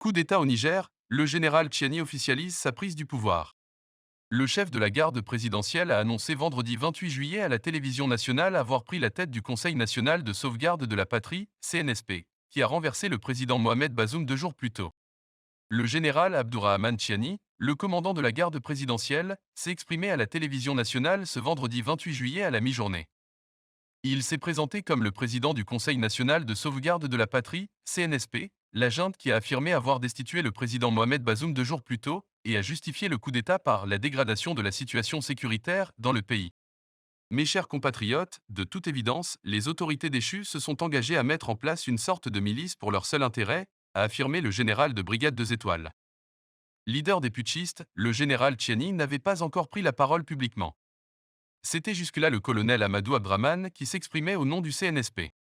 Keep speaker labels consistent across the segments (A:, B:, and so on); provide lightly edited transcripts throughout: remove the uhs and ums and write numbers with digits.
A: Coup d'État au Niger, le général Tchiani officialise sa prise du pouvoir. Le chef de la garde présidentielle a annoncé vendredi 28 juillet à la télévision nationale avoir pris la tête du Conseil national de sauvegarde de la patrie, CNSP, qui a renversé le président Mohamed Bazoum 2 jours plus tôt. Le général Abdourahmane Tchiani, le commandant de la garde présidentielle, s'est exprimé à la télévision nationale ce vendredi 28 juillet à la mi-journée. Il s'est présenté comme le président du Conseil national de sauvegarde de la patrie, CNSP, la junte qui a affirmé avoir destitué le président Mohamed Bazoum 2 jours plus tôt et a justifié le coup d'État par la dégradation de la situation sécuritaire dans le pays. Mes chers compatriotes, de toute évidence, les autorités déchues se sont engagées à mettre en place une sorte de milice pour leur seul intérêt, a affirmé le général de brigade 2 étoiles. Leader des putschistes, le général Tchiani n'avait pas encore pris la parole publiquement. C'était jusque-là le colonel Amadou Abdraman qui s'exprimait au nom du CNSP.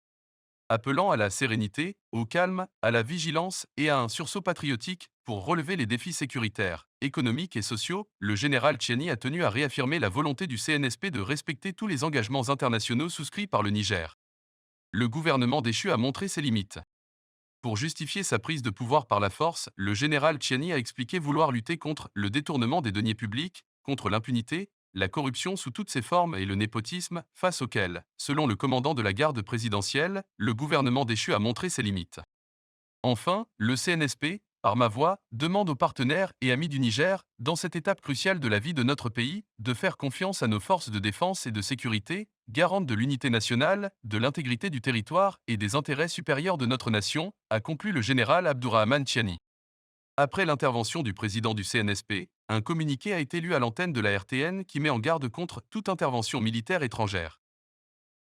A: Appelant à la sérénité, au calme, à la vigilance et à un sursaut patriotique pour relever les défis sécuritaires, économiques et sociaux, le général Tchiani a tenu à réaffirmer la volonté du CNSP de respecter tous les engagements internationaux souscrits par le Niger. Le gouvernement déchu a montré ses limites. Pour justifier sa prise de pouvoir par la force, le général Tchiani a expliqué vouloir lutter contre le détournement des deniers publics, contre l'impunité, la corruption sous toutes ses formes et le népotisme, face auquel, selon le commandant de la garde présidentielle, le gouvernement déchu a montré ses limites. Enfin, le CNSP, par ma voix, demande aux partenaires et amis du Niger, dans cette étape cruciale de la vie de notre pays, de faire confiance à nos forces de défense et de sécurité, garantes de l'unité nationale, de l'intégrité du territoire et des intérêts supérieurs de notre nation, a conclu le général Abdourahmane Tchiani. Après l'intervention du président du CNSP, un communiqué a été lu à l'antenne de la RTN qui met en garde contre toute intervention militaire étrangère.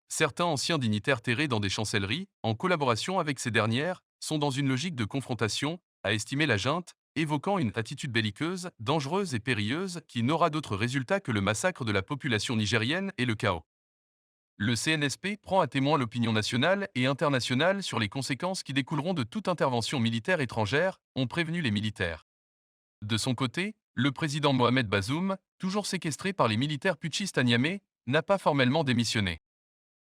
A: Certains anciens dignitaires terrés dans des chancelleries, en collaboration avec ces dernières, sont dans une logique de confrontation, a estimé la junte, évoquant une attitude belliqueuse, dangereuse et périlleuse qui n'aura d'autre résultat que le massacre de la population nigérienne et le chaos. Le CNSP prend à témoin l'opinion nationale et internationale sur les conséquences qui découleront de toute intervention militaire étrangère, ont prévenu les militaires. De son côté, le président Mohamed Bazoum, toujours séquestré par les militaires putschistes à Niamey, n'a pas formellement démissionné.